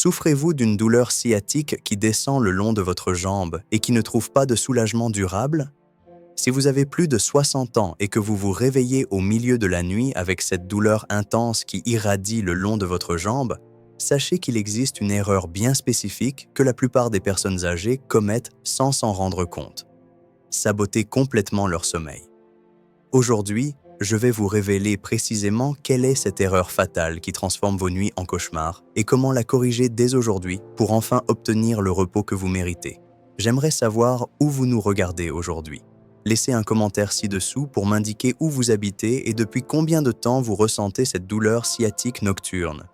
Souffrez-vous d'une douleur sciatique qui descend le long de votre jambe et qui ne trouve pas de soulagement durable? Si vous avez plus de 60 ans et que vous vous réveillez au milieu de la nuit avec cette douleur intense qui irradie le long de votre jambe, sachez qu'il existe une erreur bien spécifique que la plupart des personnes âgées commettent sans s'en rendre compte: saboter complètement leur sommeil. Aujourd'hui, je vais vous révéler précisément quelle est cette erreur fatale qui transforme vos nuits en cauchemars et comment la corriger dès aujourd'hui pour enfin obtenir le repos que vous méritez. J'aimerais savoir où vous nous regardez aujourd'hui. Laissez un commentaire ci-dessous pour m'indiquer où vous habitez et depuis combien de temps vous ressentez cette douleur sciatique nocturne.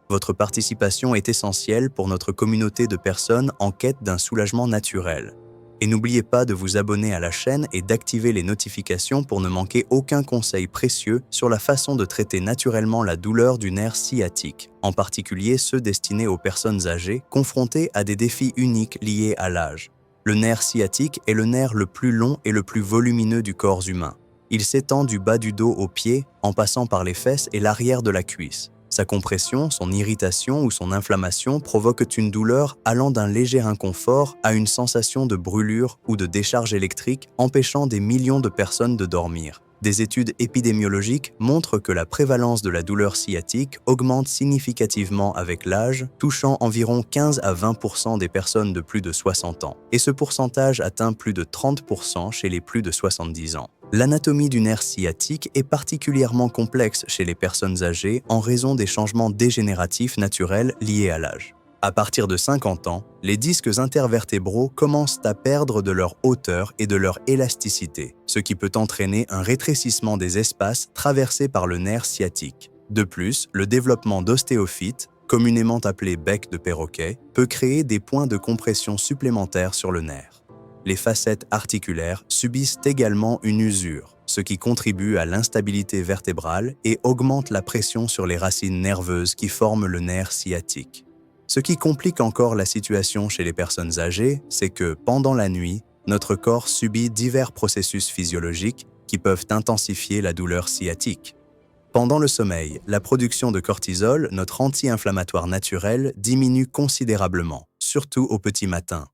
Votre participation est essentielle pour notre communauté de personnes en quête d'un soulagement naturel. Et n'oubliez pas de vous abonner à la chaîne et d'activer les notifications pour ne manquer aucun conseil précieux sur la façon de traiter naturellement la douleur du nerf sciatique, en particulier ceux destinés aux personnes âgées confrontées à des défis uniques liés à l'âge. Le nerf sciatique est le nerf le plus long et le plus volumineux du corps humain. Il s'étend du bas du dos au pied en passant par les fesses et l'arrière de la cuisse. Sa compression, son irritation ou son inflammation provoquent une douleur allant d'un léger inconfort à une sensation de brûlure ou de décharge électrique empêchant des millions de personnes de dormir. Des études épidémiologiques montrent que la prévalence de la douleur sciatique augmente significativement avec l'âge, touchant environ 15 à 20% des personnes de plus de 60 ans. Et ce pourcentage atteint plus de 30% chez les plus de 70 ans. L'anatomie du nerf sciatique est particulièrement complexe chez les personnes âgées en raison des changements dégénératifs naturels liés à l'âge. À partir de 50 ans, les disques intervertébraux commencent à perdre de leur hauteur et de leur élasticité, ce qui peut entraîner un rétrécissement des espaces traversés par le nerf sciatique. De plus, le développement d'ostéophytes, communément appelés becs de perroquet, peut créer des points de compression supplémentaires sur le nerf. Les facettes articulaires subissent également une usure, ce qui contribue à l'instabilité vertébrale et augmente la pression sur les racines nerveuses qui forment le nerf sciatique. Ce qui complique encore la situation chez les personnes âgées, c'est que, pendant la nuit, notre corps subit divers processus physiologiques qui peuvent intensifier la douleur sciatique. Pendant le sommeil, la production de cortisol, notre anti-inflammatoire naturel, diminue considérablement, surtout au petit matin.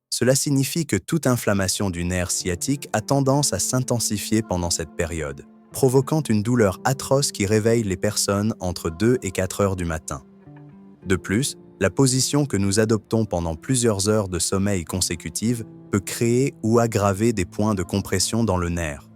Cela signifie que toute inflammation du nerf sciatique a tendance à s'intensifier pendant cette période, provoquant une douleur atroce qui réveille les personnes entre 2 et 4 heures du matin. De plus, la position que nous adoptons pendant plusieurs heures de sommeil consécutives peut créer ou aggraver des points de compression dans le nerf.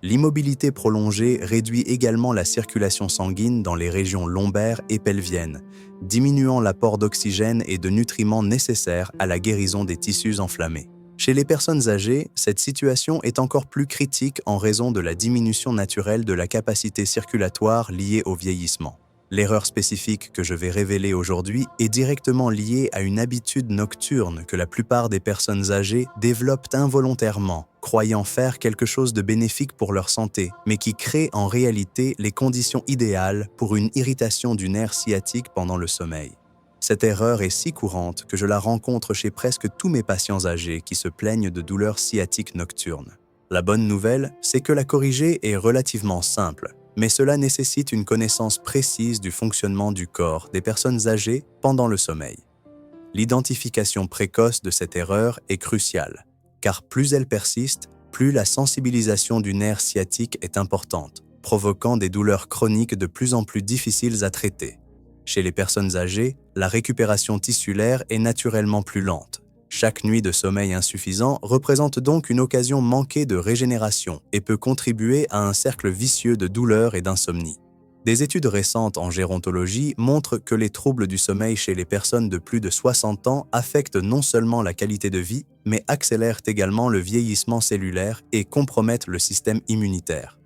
L'immobilité prolongée réduit également la circulation sanguine dans les régions lombaires et pelviennes, diminuant l'apport d'oxygène et de nutriments nécessaires à la guérison des tissus enflammés. Chez les personnes âgées, cette situation est encore plus critique en raison de la diminution naturelle de la capacité circulatoire liée au vieillissement. L'erreur spécifique que je vais révéler aujourd'hui est directement liée à une habitude nocturne que la plupart des personnes âgées développent involontairement, croyant faire quelque chose de bénéfique pour leur santé, mais qui crée en réalité les conditions idéales pour une irritation du nerf sciatique pendant le sommeil. Cette erreur est si courante que je la rencontre chez presque tous mes patients âgés qui se plaignent de douleurs sciatiques nocturnes. La bonne nouvelle, c'est que la corriger est relativement simple, mais cela nécessite une connaissance précise du fonctionnement du corps des personnes âgées pendant le sommeil. L'identification précoce de cette erreur est cruciale, car plus elle persiste, plus la sensibilisation du nerf sciatique est importante, provoquant des douleurs chroniques de plus en plus difficiles à traiter. Chez les personnes âgées, la récupération tissulaire est naturellement plus lente. Chaque nuit de sommeil insuffisant représente donc une occasion manquée de régénération et peut contribuer à un cercle vicieux de douleur et d'insomnie. Des études récentes en gérontologie montrent que les troubles du sommeil chez les personnes de plus de 60 ans affectent non seulement la qualité de vie, mais accélèrent également le vieillissement cellulaire et compromettent le système immunitaire.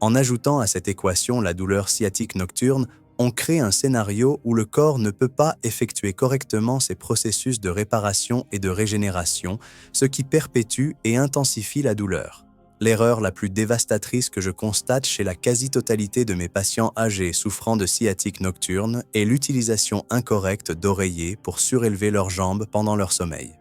En ajoutant à cette équation la douleur sciatique nocturne, on crée un scénario où le corps ne peut pas effectuer correctement ses processus de réparation et de régénération, ce qui perpétue et intensifie la douleur. L'erreur la plus dévastatrice que je constate chez la quasi-totalité de mes patients âgés souffrant de sciatique nocturne est l'utilisation incorrecte d'oreillers pour surélever leurs jambes pendant leur sommeil.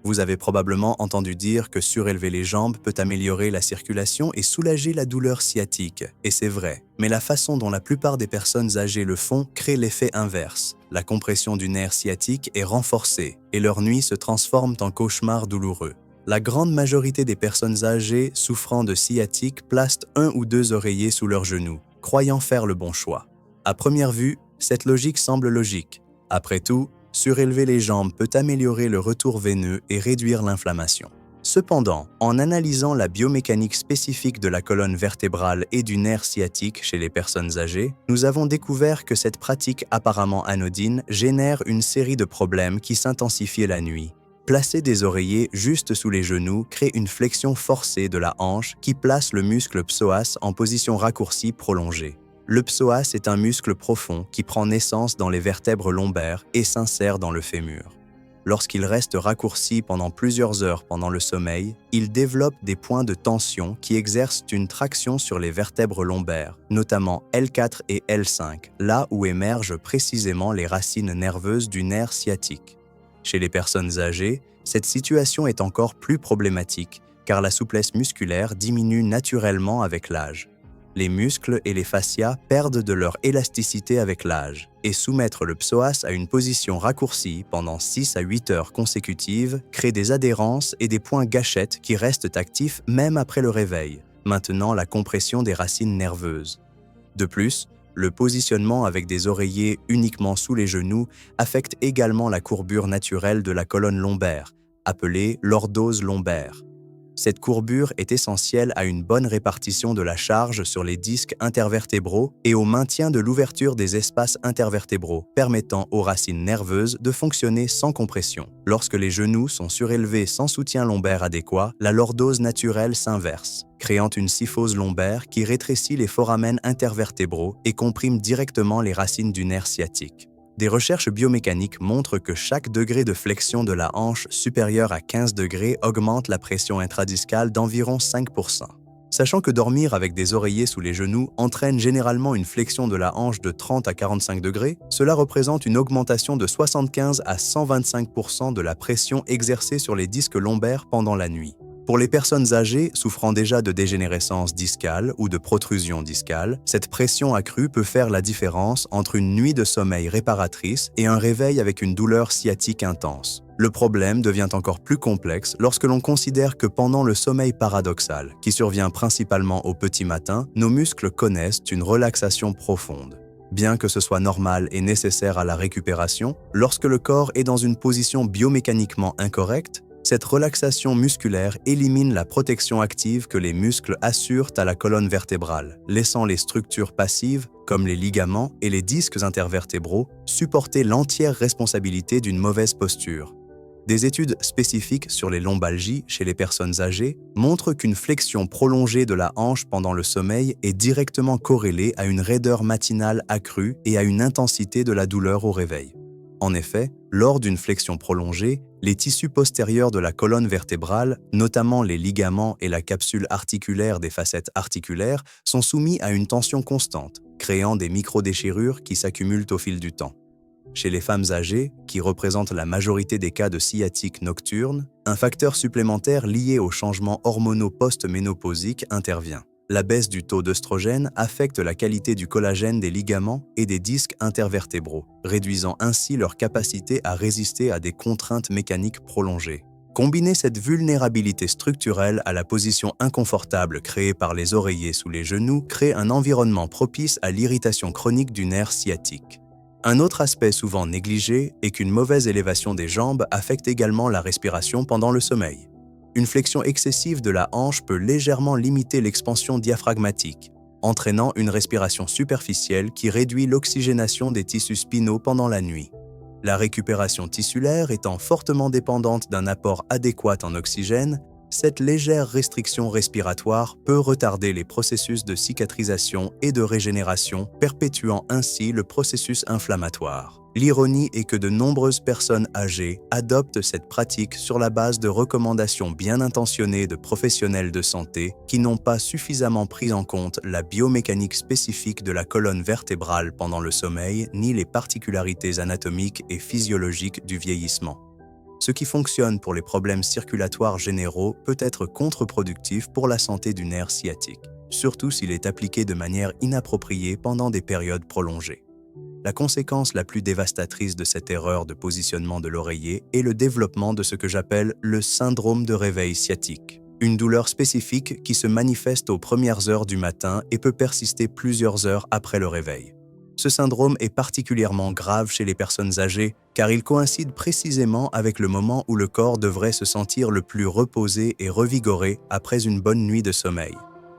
Vous avez probablement entendu dire que surélever les jambes peut améliorer la circulation et soulager la douleur sciatique, et c'est vrai. Mais la façon dont la plupart des personnes âgées le font crée l'effet inverse. La compression du nerf sciatique est renforcée et leurs nuits se transforment en cauchemars douloureux. La grande majorité des personnes âgées souffrant de sciatique placent 1 ou 2 oreillers sous leurs genoux, croyant faire le bon choix. À première vue, cette logique semble logique. Après tout, surélever les jambes peut améliorer le retour veineux et réduire l'inflammation. Cependant, en analysant la biomécanique spécifique de la colonne vertébrale et du nerf sciatique chez les personnes âgées, nous avons découvert que cette pratique apparemment anodine génère une série de problèmes qui s'intensifient la nuit. Placer des oreillers juste sous les genoux crée une flexion forcée de la hanche qui place le muscle psoas en position raccourcie prolongée. Le psoas est un muscle profond qui prend naissance dans les vertèbres lombaires et s'insère dans le fémur. Lorsqu'il reste raccourci pendant plusieurs heures pendant le sommeil, il développe des points de tension qui exercent une traction sur les vertèbres lombaires, notamment L4 et L5, là où émergent précisément les racines nerveuses du nerf sciatique. Chez les personnes âgées, cette situation est encore plus problématique car la souplesse musculaire diminue naturellement avec l'âge. Les muscles et les fascias perdent de leur élasticité avec l'âge et soumettre le psoas à une position raccourcie pendant 6 à 8 heures consécutives crée des adhérences et des points gâchettes qui restent actifs même après le réveil, maintenant la compression des racines nerveuses. De plus, le positionnement avec des oreillers uniquement sous les genoux affecte également la courbure naturelle de la colonne lombaire, appelée lordose lombaire. Cette courbure est essentielle à une bonne répartition de la charge sur les disques intervertébraux et au maintien de l'ouverture des espaces intervertébraux, permettant aux racines nerveuses de fonctionner sans compression. Lorsque les genoux sont surélevés sans soutien lombaire adéquat, la lordose naturelle s'inverse, créant une kyphose lombaire qui rétrécit les foramens intervertébraux et comprime directement les racines du nerf sciatique. Des recherches biomécaniques montrent que chaque degré de flexion de la hanche supérieur à 15 degrés augmente la pression intradiscale d'environ 5%. Sachant que dormir avec des oreillers sous les genoux entraîne généralement une flexion de la hanche de 30 à 45 degrés, cela représente une augmentation de 75 à 125% de la pression exercée sur les disques lombaires pendant la nuit. Pour les personnes âgées souffrant déjà de dégénérescence discale ou de protrusion discale, cette pression accrue peut faire la différence entre une nuit de sommeil réparatrice et un réveil avec une douleur sciatique intense. Le problème devient encore plus complexe lorsque l'on considère que pendant le sommeil paradoxal, qui survient principalement au petit matin, nos muscles connaissent une relaxation profonde. Bien que ce soit normal et nécessaire à la récupération, lorsque le corps est dans une position biomécaniquement incorrecte, cette relaxation musculaire élimine la protection active que les muscles assurent à la colonne vertébrale, laissant les structures passives, comme les ligaments et les disques intervertébraux, supporter l'entière responsabilité d'une mauvaise posture. Des études spécifiques sur les lombalgies chez les personnes âgées montrent qu'une flexion prolongée de la hanche pendant le sommeil est directement corrélée à une raideur matinale accrue et à une intensité de la douleur au réveil. En effet, lors d'une flexion prolongée, les tissus postérieurs de la colonne vertébrale, notamment les ligaments et la capsule articulaire des facettes articulaires, sont soumis à une tension constante, créant des microdéchirures qui s'accumulent au fil du temps. Chez les femmes âgées, qui représentent la majorité des cas de sciatique nocturne, un facteur supplémentaire lié aux changements hormonaux post-ménopausiques intervient. La baisse du taux d'œstrogène affecte la qualité du collagène des ligaments et des disques intervertébraux, réduisant ainsi leur capacité à résister à des contraintes mécaniques prolongées. Combiner cette vulnérabilité structurelle à la position inconfortable créée par les oreillers sous les genoux crée un environnement propice à l'irritation chronique du nerf sciatique. Un autre aspect souvent négligé est qu'une mauvaise élévation des jambes affecte également la respiration pendant le sommeil. Une flexion excessive de la hanche peut légèrement limiter l'expansion diaphragmatique, entraînant une respiration superficielle qui réduit l'oxygénation des tissus spinaux pendant la nuit. La récupération tissulaire étant fortement dépendante d'un apport adéquat en oxygène, cette légère restriction respiratoire peut retarder les processus de cicatrisation et de régénération, perpétuant ainsi le processus inflammatoire. L'ironie est que de nombreuses personnes âgées adoptent cette pratique sur la base de recommandations bien intentionnées de professionnels de santé qui n'ont pas suffisamment pris en compte la biomécanique spécifique de la colonne vertébrale pendant le sommeil ni les particularités anatomiques et physiologiques du vieillissement. Ce qui fonctionne pour les problèmes circulatoires généraux peut être contre-productif pour la santé du nerf sciatique, surtout s'il est appliqué de manière inappropriée pendant des périodes prolongées. La conséquence la plus dévastatrice de cette erreur de positionnement de l'oreiller est le développement de ce que j'appelle le syndrome de réveil sciatique, une douleur spécifique qui se manifeste aux premières heures du matin et peut persister plusieurs heures après le réveil. Ce syndrome est particulièrement grave chez les personnes âgées car il coïncide précisément avec le moment où le corps devrait se sentir le plus reposé et revigoré après une bonne nuit de sommeil.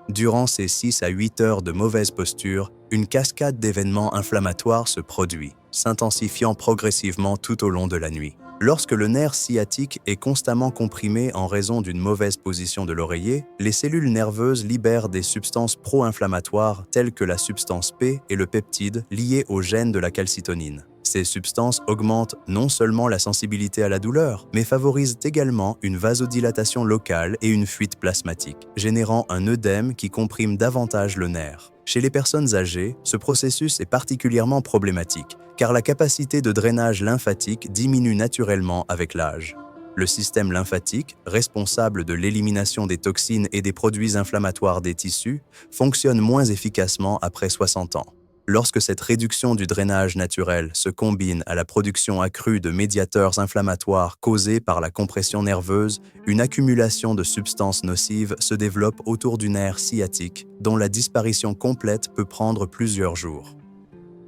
Durant ces 6 à 8 heures de mauvaise posture, une cascade d'événements inflammatoires se produit, s'intensifiant progressivement tout au long de la nuit. Lorsque le nerf sciatique est constamment comprimé en raison d'une mauvaise position de l'oreiller, les cellules nerveuses libèrent des substances pro-inflammatoires telles que la substance P et le peptide liés au gène de la calcitonine. Ces substances augmentent non seulement la sensibilité à la douleur, mais favorisent également une vasodilatation locale et une fuite plasmatique, générant un œdème qui comprime davantage le nerf. Chez les personnes âgées, ce processus est particulièrement problématique, car la capacité de drainage lymphatique diminue naturellement avec l'âge. Le système lymphatique, responsable de l'élimination des toxines et des produits inflammatoires des tissus, fonctionne moins efficacement après 60 ans. Lorsque cette réduction du drainage naturel se combine à la production accrue de médiateurs inflammatoires causés par la compression nerveuse, une accumulation de substances nocives se développe autour du nerf sciatique, dont la disparition complète peut prendre plusieurs jours.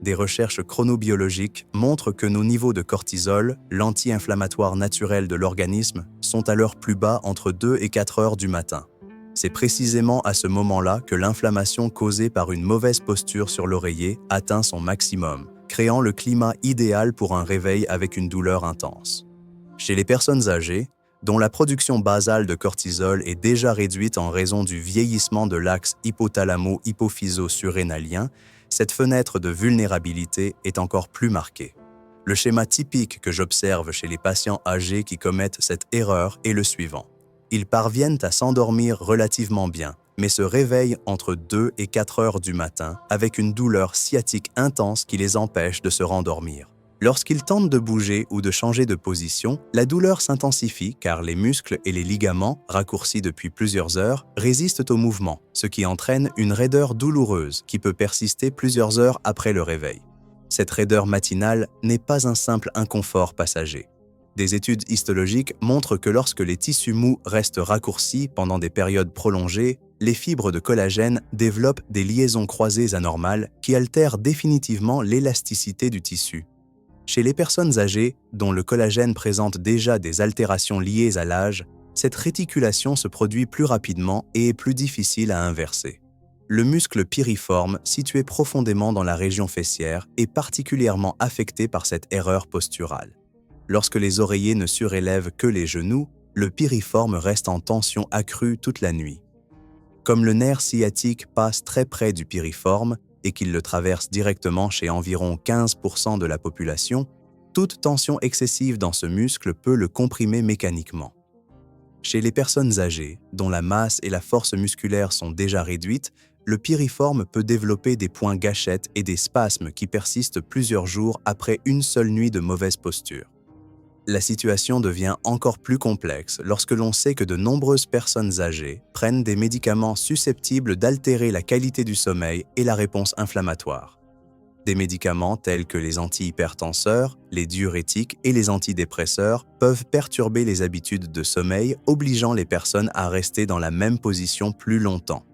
Des recherches chronobiologiques montrent que nos niveaux de cortisol, l'anti-inflammatoire naturel de l'organisme, sont à leur plus bas entre 2 et 4 heures du matin. C'est précisément à ce moment-là que l'inflammation causée par une mauvaise posture sur l'oreiller atteint son maximum, créant le climat idéal pour un réveil avec une douleur intense. Chez les personnes âgées, dont la production basale de cortisol est déjà réduite en raison du vieillissement de l'axe hypothalamo-hypophyso-surrénalien, cette fenêtre de vulnérabilité est encore plus marquée. Le schéma typique que j'observe chez les patients âgés qui commettent cette erreur est le suivant. Ils parviennent à s'endormir relativement bien, mais se réveillent entre 2 et 4 heures du matin avec une douleur sciatique intense qui les empêche de se rendormir. Lorsqu'ils tentent de bouger ou de changer de position, la douleur s'intensifie car les muscles et les ligaments, raccourcis depuis plusieurs heures, résistent au mouvement, ce qui entraîne une raideur douloureuse qui peut persister plusieurs heures après le réveil. Cette raideur matinale n'est pas un simple inconfort passager. Des études histologiques montrent que lorsque les tissus mous restent raccourcis pendant des périodes prolongées, les fibres de collagène développent des liaisons croisées anormales qui altèrent définitivement l'élasticité du tissu. Chez les personnes âgées, dont le collagène présente déjà des altérations liées à l'âge, cette réticulation se produit plus rapidement et est plus difficile à inverser. Le muscle piriforme, situé profondément dans la région fessière, est particulièrement affecté par cette erreur posturale. Lorsque les oreillers ne surélèvent que les genoux, le piriforme reste en tension accrue toute la nuit. Comme le nerf sciatique passe très près du piriforme et qu'il le traverse directement chez environ 15% de la population, toute tension excessive dans ce muscle peut le comprimer mécaniquement. Chez les personnes âgées, dont la masse et la force musculaire sont déjà réduites, le piriforme peut développer des points gâchettes et des spasmes qui persistent plusieurs jours après une seule nuit de mauvaise posture. La situation devient encore plus complexe lorsque l'on sait que de nombreuses personnes âgées prennent des médicaments susceptibles d'altérer la qualité du sommeil et la réponse inflammatoire. Des médicaments tels que les antihypertenseurs, les diurétiques et les antidépresseurs peuvent perturber les habitudes de sommeil, obligeant les personnes à rester dans la même position plus longtemps.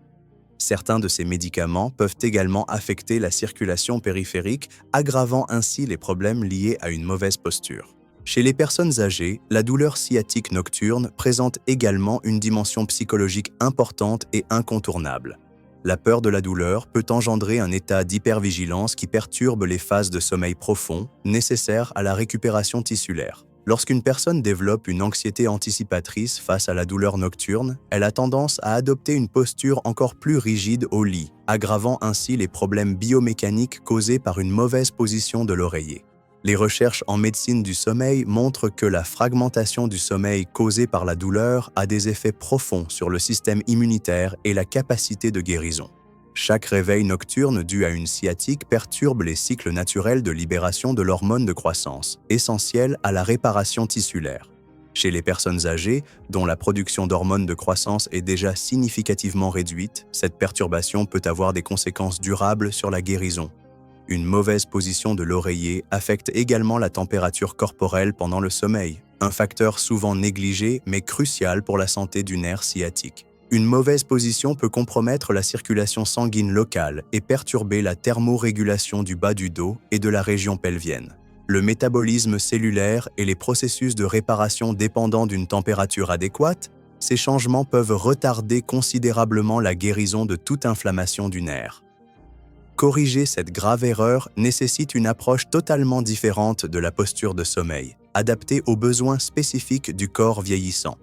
Certains de ces médicaments peuvent également affecter la circulation périphérique, aggravant ainsi les problèmes liés à une mauvaise posture. Chez les personnes âgées, la douleur sciatique nocturne présente également une dimension psychologique importante et incontournable. La peur de la douleur peut engendrer un état d'hypervigilance qui perturbe les phases de sommeil profond, nécessaires à la récupération tissulaire. Lorsqu'une personne développe une anxiété anticipatrice face à la douleur nocturne, elle a tendance à adopter une posture encore plus rigide au lit, aggravant ainsi les problèmes biomécaniques causés par une mauvaise position de l'oreiller. Les recherches en médecine du sommeil montrent que la fragmentation du sommeil causée par la douleur a des effets profonds sur le système immunitaire et la capacité de guérison. Chaque réveil nocturne dû à une sciatique perturbe les cycles naturels de libération de l'hormone de croissance, essentielle à la réparation tissulaire. Chez les personnes âgées, dont la production d'hormones de croissance est déjà significativement réduite, cette perturbation peut avoir des conséquences durables sur la guérison. Une mauvaise position de l'oreiller affecte également la température corporelle pendant le sommeil, un facteur souvent négligé mais crucial pour la santé du nerf sciatique. Une mauvaise position peut compromettre la circulation sanguine locale et perturber la thermorégulation du bas du dos et de la région pelvienne. Le métabolisme cellulaire et les processus de réparation dépendant d'une température adéquate, ces changements peuvent retarder considérablement la guérison de toute inflammation du nerf. Corriger cette grave erreur nécessite une approche totalement différente de la posture de sommeil, adaptée aux besoins spécifiques du corps vieillissant.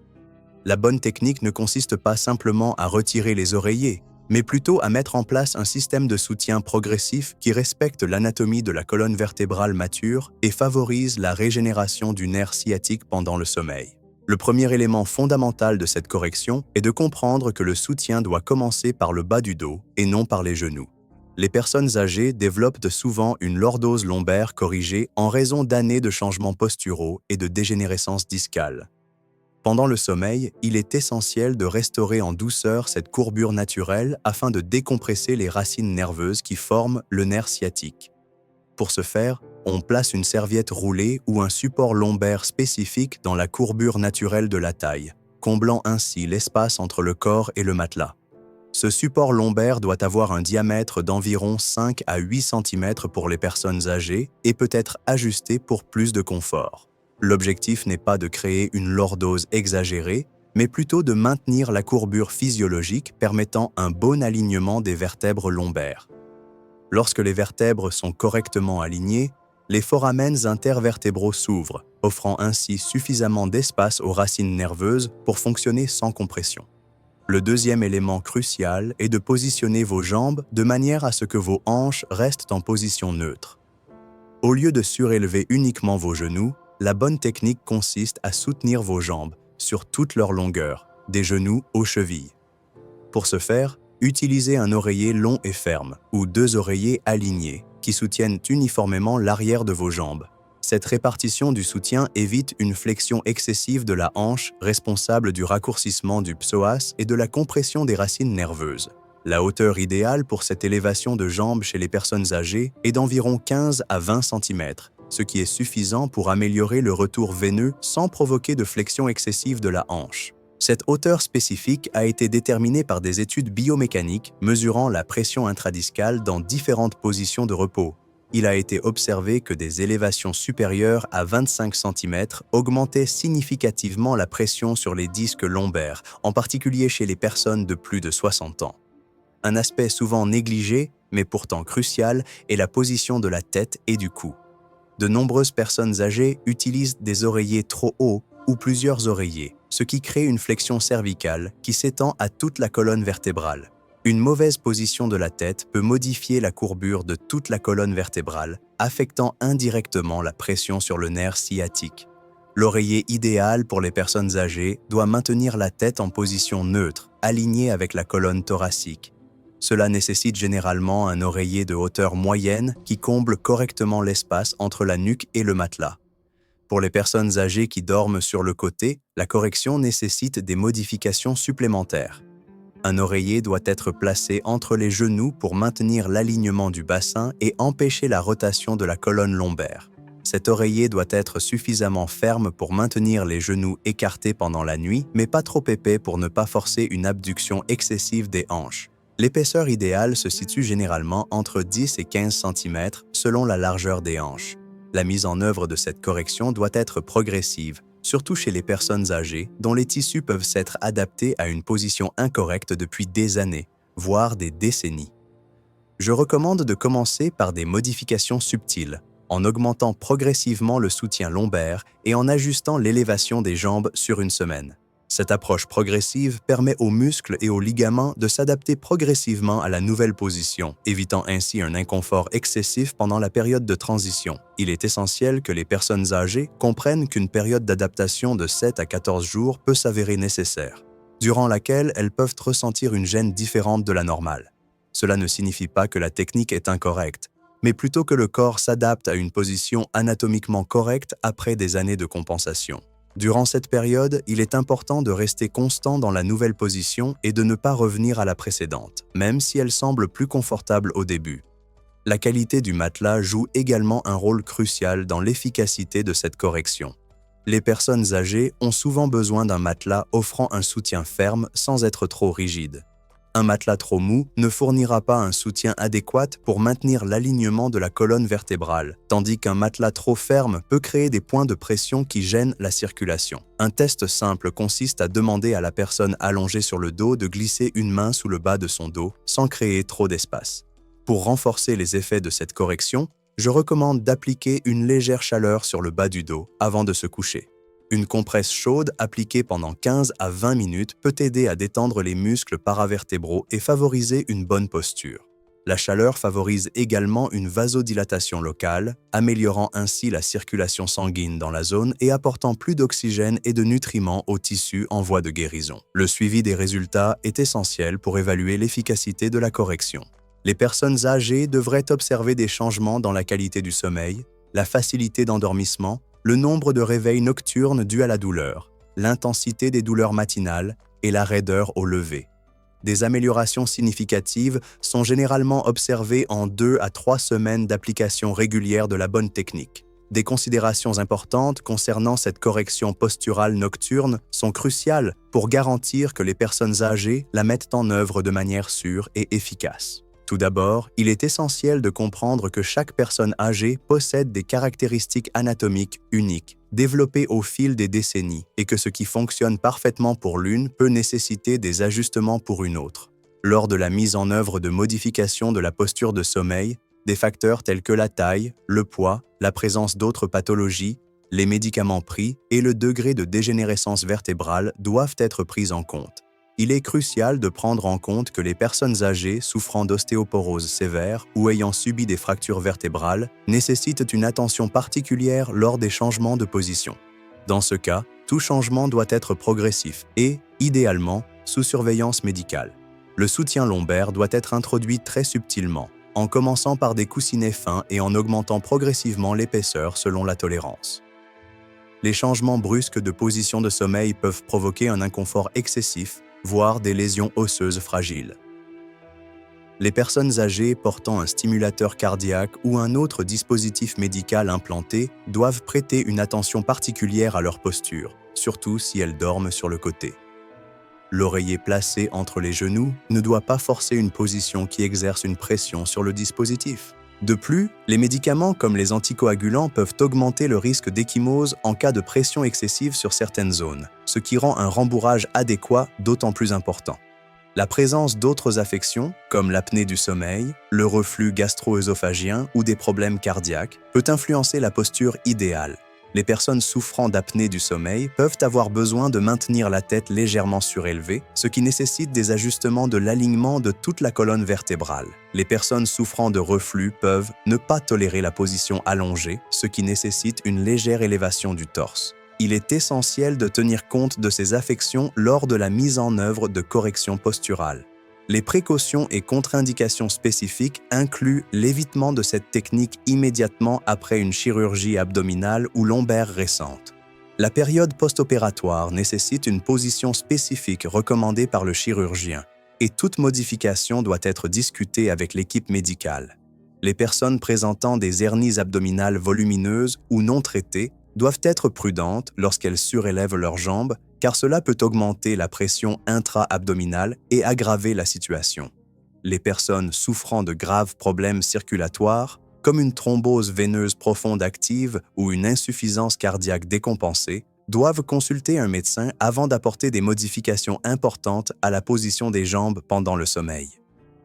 La bonne technique ne consiste pas simplement à retirer les oreillers, mais plutôt à mettre en place un système de soutien progressif qui respecte l'anatomie de la colonne vertébrale mature et favorise la régénération du nerf sciatique pendant le sommeil. Le premier élément fondamental de cette correction est de comprendre que le soutien doit commencer par le bas du dos et non par les genoux. Les personnes âgées développent souvent une lordose lombaire corrigée en raison d'années de changements posturaux et de dégénérescence discale. Pendant le sommeil, il est essentiel de restaurer en douceur cette courbure naturelle afin de décompresser les racines nerveuses qui forment le nerf sciatique. Pour ce faire, on place une serviette roulée ou un support lombaire spécifique dans la courbure naturelle de la taille, comblant ainsi l'espace entre le corps et le matelas. Ce support lombaire doit avoir un diamètre d'environ 5 à 8 cm pour les personnes âgées et peut être ajusté pour plus de confort. L'objectif n'est pas de créer une lordose exagérée, mais plutôt de maintenir la courbure physiologique permettant un bon alignement des vertèbres lombaires. Lorsque les vertèbres sont correctement alignées, les foramens intervertébraux s'ouvrent, offrant ainsi suffisamment d'espace aux racines nerveuses pour fonctionner sans compression. Le deuxième élément crucial est de positionner vos jambes de manière à ce que vos hanches restent en position neutre. Au lieu de surélever uniquement vos genoux, la bonne technique consiste à soutenir vos jambes sur toute leur longueur, des genoux aux chevilles. Pour ce faire, utilisez un oreiller long et ferme ou 2 oreillers alignés qui soutiennent uniformément l'arrière de vos jambes. Cette répartition du soutien évite une flexion excessive de la hanche responsable du raccourcissement du psoas et de la compression des racines nerveuses. La hauteur idéale pour cette élévation de jambes chez les personnes âgées est d'environ 15 à 20 cm, ce qui est suffisant pour améliorer le retour veineux sans provoquer de flexion excessive de la hanche. Cette hauteur spécifique a été déterminée par des études biomécaniques mesurant la pression intradiscale dans différentes positions de repos. Il a été observé que des élévations supérieures à 25 cm augmentaient significativement la pression sur les disques lombaires, en particulier chez les personnes de plus de 60 ans. Un aspect souvent négligé, mais pourtant crucial, est la position de la tête et du cou. De nombreuses personnes âgées utilisent des oreillers trop hauts ou plusieurs oreillers, ce qui crée une flexion cervicale qui s'étend à toute la colonne vertébrale. Une mauvaise position de la tête peut modifier la courbure de toute la colonne vertébrale, affectant indirectement la pression sur le nerf sciatique. L'oreiller idéal pour les personnes âgées doit maintenir la tête en position neutre, alignée avec la colonne thoracique. Cela nécessite généralement un oreiller de hauteur moyenne qui comble correctement l'espace entre la nuque et le matelas. Pour les personnes âgées qui dorment sur le côté, la correction nécessite des modifications supplémentaires. Un oreiller doit être placé entre les genoux pour maintenir l'alignement du bassin et empêcher la rotation de la colonne lombaire. Cet oreiller doit être suffisamment ferme pour maintenir les genoux écartés pendant la nuit, mais pas trop épais pour ne pas forcer une abduction excessive des hanches. L'épaisseur idéale se situe généralement entre 10 et 15 cm selon la largeur des hanches. La mise en œuvre de cette correction doit être progressive, surtout chez les personnes âgées dont les tissus peuvent s'être adaptés à une position incorrecte depuis des années, voire des décennies. Je recommande de commencer par des modifications subtiles, en augmentant progressivement le soutien lombaire et en ajustant l'élévation des jambes sur une semaine. Cette approche progressive permet aux muscles et aux ligaments de s'adapter progressivement à la nouvelle position, évitant ainsi un inconfort excessif pendant la période de transition. Il est essentiel que les personnes âgées comprennent qu'une période d'adaptation de 7 à 14 jours peut s'avérer nécessaire, durant laquelle elles peuvent ressentir une gêne différente de la normale. Cela ne signifie pas que la technique est incorrecte, mais plutôt que le corps s'adapte à une position anatomiquement correcte après des années de compensation. Durant cette période, il est important de rester constant dans la nouvelle position et de ne pas revenir à la précédente, même si elle semble plus confortable au début. La qualité du matelas joue également un rôle crucial dans l'efficacité de cette correction. Les personnes âgées ont souvent besoin d'un matelas offrant un soutien ferme sans être trop rigide. Un matelas trop mou ne fournira pas un soutien adéquat pour maintenir l'alignement de la colonne vertébrale, tandis qu'un matelas trop ferme peut créer des points de pression qui gênent la circulation. Un test simple consiste à demander à la personne allongée sur le dos de glisser une main sous le bas de son dos sans créer trop d'espace. Pour renforcer les effets de cette correction, je recommande d'appliquer une légère chaleur sur le bas du dos avant de se coucher. Une compresse chaude appliquée pendant 15 à 20 minutes peut aider à détendre les muscles paravertébraux et favoriser une bonne posture. La chaleur favorise également une vasodilatation locale, améliorant ainsi la circulation sanguine dans la zone et apportant plus d'oxygène et de nutriments aux tissus en voie de guérison. Le suivi des résultats est essentiel pour évaluer l'efficacité de la correction. Les personnes âgées devraient observer des changements dans la qualité du sommeil, la facilité d'endormissement, le nombre de réveils nocturnes dus à la douleur, l'intensité des douleurs matinales et la raideur au lever. Des améliorations significatives sont généralement observées en 2 à 3 semaines d'application régulière de la bonne technique. Des considérations importantes concernant cette correction posturale nocturne sont cruciales pour garantir que les personnes âgées la mettent en œuvre de manière sûre et efficace. Tout d'abord, il est essentiel de comprendre que chaque personne âgée possède des caractéristiques anatomiques uniques, développées au fil des décennies, et que ce qui fonctionne parfaitement pour l'une peut nécessiter des ajustements pour une autre. Lors de la mise en œuvre de modifications de la posture de sommeil, des facteurs tels que la taille, le poids, la présence d'autres pathologies, les médicaments pris et le degré de dégénérescence vertébrale doivent être pris en compte. Il est crucial de prendre en compte que les personnes âgées souffrant d'ostéoporose sévère ou ayant subi des fractures vertébrales nécessitent une attention particulière lors des changements de position. Dans ce cas, tout changement doit être progressif et, idéalement, sous surveillance médicale. Le soutien lombaire doit être introduit très subtilement, en commençant par des coussinets fins et en augmentant progressivement l'épaisseur selon la tolérance. Les changements brusques de position de sommeil peuvent provoquer un inconfort excessif, voire des lésions osseuses fragiles. Les personnes âgées portant un stimulateur cardiaque ou un autre dispositif médical implanté doivent prêter une attention particulière à leur posture, surtout si elles dorment sur le côté. L'oreiller placé entre les genoux ne doit pas forcer une position qui exerce une pression sur le dispositif. De plus, les médicaments comme les anticoagulants peuvent augmenter le risque d'échymose en cas de pression excessive sur certaines zones, ce qui rend un rembourrage adéquat d'autant plus important. La présence d'autres affections, comme l'apnée du sommeil, le reflux gastro-œsophagien ou des problèmes cardiaques, peut influencer la posture idéale. Les personnes souffrant d'apnée du sommeil peuvent avoir besoin de maintenir la tête légèrement surélevée, ce qui nécessite des ajustements de l'alignement de toute la colonne vertébrale. Les personnes souffrant de reflux peuvent ne pas tolérer la position allongée, ce qui nécessite une légère élévation du torse. Il est essentiel de tenir compte de ces affections lors de la mise en œuvre de corrections posturales. Les précautions et contre-indications spécifiques incluent l'évitement de cette technique immédiatement après une chirurgie abdominale ou lombaire récente. La période post-opératoire nécessite une position spécifique recommandée par le chirurgien et toute modification doit être discutée avec l'équipe médicale. Les personnes présentant des hernies abdominales volumineuses ou non traitées doivent être prudentes lorsqu'elles surélèvent leurs jambes car cela peut augmenter la pression intra-abdominale et aggraver la situation. Les personnes souffrant de graves problèmes circulatoires, comme une thrombose veineuse profonde active ou une insuffisance cardiaque décompensée, doivent consulter un médecin avant d'apporter des modifications importantes à la position des jambes pendant le sommeil.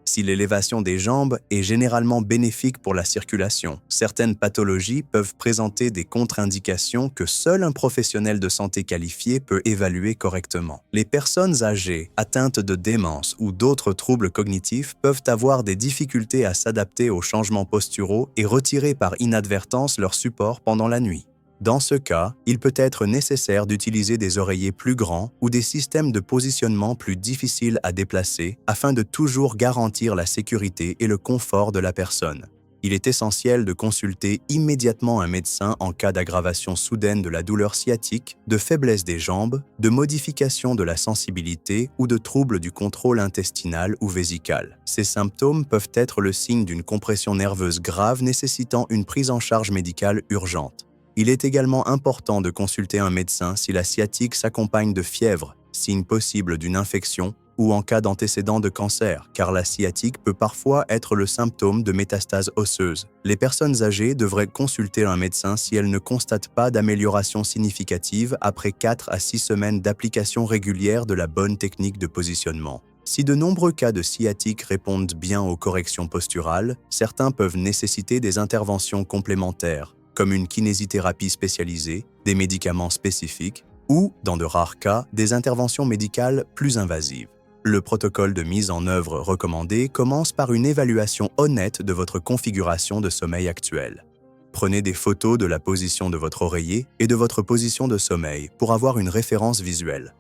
Si l'élévation des jambes est généralement bénéfique pour la circulation, certaines pathologies peuvent présenter des contre-indications que seul un professionnel de santé qualifié peut évaluer correctement. Les personnes âgées, atteintes de démence ou d'autres troubles cognitifs peuvent avoir des difficultés à s'adapter aux changements posturaux et retirer par inadvertance leur support pendant la nuit. Dans ce cas, il peut être nécessaire d'utiliser des oreillers plus grands ou des systèmes de positionnement plus difficiles à déplacer afin de toujours garantir la sécurité et le confort de la personne. Il est essentiel de consulter immédiatement un médecin en cas d'aggravation soudaine de la douleur sciatique, de faiblesse des jambes, de modification de la sensibilité ou de troubles du contrôle intestinal ou vésical. Ces symptômes peuvent être le signe d'une compression nerveuse grave nécessitant une prise en charge médicale urgente. Il est également important de consulter un médecin si la sciatique s'accompagne de fièvre, signe possible d'une infection, ou en cas d'antécédent de cancer, car la sciatique peut parfois être le symptôme de métastases osseuses. Les personnes âgées devraient consulter un médecin si elles ne constatent pas d'amélioration significative après 4 à 6 semaines d'application régulière de la bonne technique de positionnement. Si de nombreux cas de sciatique répondent bien aux corrections posturales, certains peuvent nécessiter des interventions complémentaires, comme une kinésithérapie spécialisée, des médicaments spécifiques ou, dans de rares cas, des interventions médicales plus invasives. Le protocole de mise en œuvre recommandé commence par une évaluation honnête de votre configuration de sommeil actuelle. Prenez des photos de la position de votre oreiller et de votre position de sommeil pour avoir une référence visuelle.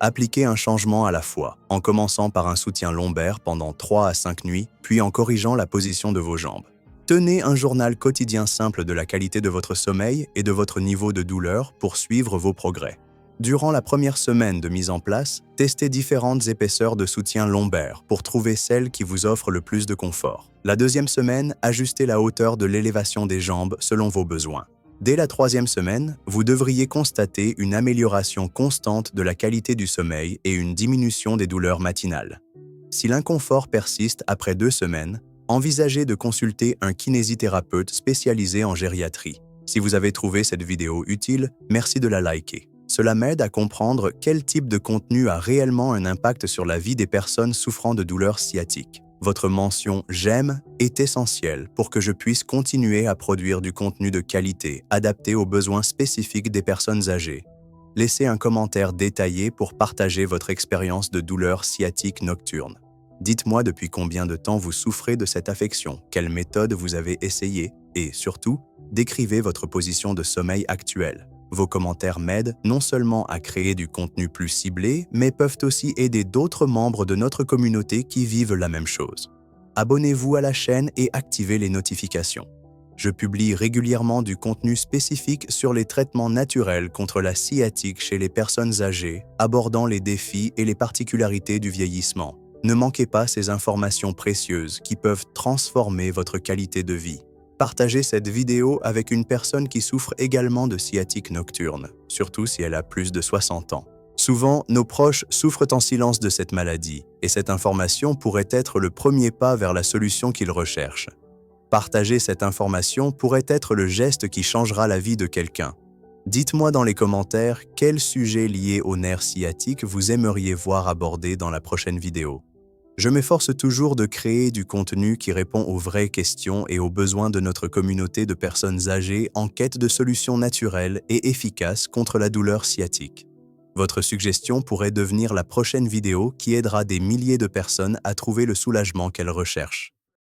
Appliquez un changement à la fois, en commençant par un soutien lombaire pendant 3 à 5 nuits, puis en corrigeant la position de vos jambes. Tenez un journal quotidien simple de la qualité de votre sommeil et de votre niveau de douleur pour suivre vos progrès. Durant la première semaine de mise en place, testez différentes épaisseurs de soutien lombaire pour trouver celle qui vous offre le plus de confort. La deuxième semaine, ajustez la hauteur de l'élévation des jambes selon vos besoins. Dès la troisième semaine, vous devriez constater une amélioration constante de la qualité du sommeil et une diminution des douleurs matinales. Si l'inconfort persiste après 2 semaines, envisagez de consulter un kinésithérapeute spécialisé en gériatrie. Si vous avez trouvé cette vidéo utile, merci de la liker. Cela m'aide à comprendre quel type de contenu a réellement un impact sur la vie des personnes souffrant de douleurs sciatiques. Votre mention « J'aime » est essentielle pour que je puisse continuer à produire du contenu de qualité adapté aux besoins spécifiques des personnes âgées. Laissez un commentaire détaillé pour partager votre expérience de douleur sciatique nocturne. Dites-moi depuis combien de temps vous souffrez de cette affection, quelle méthode vous avez essayé et, surtout, décrivez votre position de sommeil actuelle. Vos commentaires m'aident non seulement à créer du contenu plus ciblé, mais peuvent aussi aider d'autres membres de notre communauté qui vivent la même chose. Abonnez-vous à la chaîne et activez les notifications. Je publie régulièrement du contenu spécifique sur les traitements naturels contre la sciatique chez les personnes âgées, abordant les défis et les particularités du vieillissement. Ne manquez pas ces informations précieuses qui peuvent transformer votre qualité de vie. Partagez cette vidéo avec une personne qui souffre également de sciatique nocturne, surtout si elle a plus de 60 ans. Souvent, nos proches souffrent en silence de cette maladie, et cette information pourrait être le premier pas vers la solution qu'ils recherchent. Partager cette information pourrait être le geste qui changera la vie de quelqu'un. Dites-moi dans les commentaires quel sujet lié au nerf sciatique vous aimeriez voir abordé dans la prochaine vidéo. Je m'efforce toujours de créer du contenu qui répond aux vraies questions et aux besoins de notre communauté de personnes âgées en quête de solutions naturelles et efficaces contre la douleur sciatique. Votre suggestion pourrait devenir la prochaine vidéo qui aidera des milliers de personnes à trouver le soulagement qu'elles recherchent.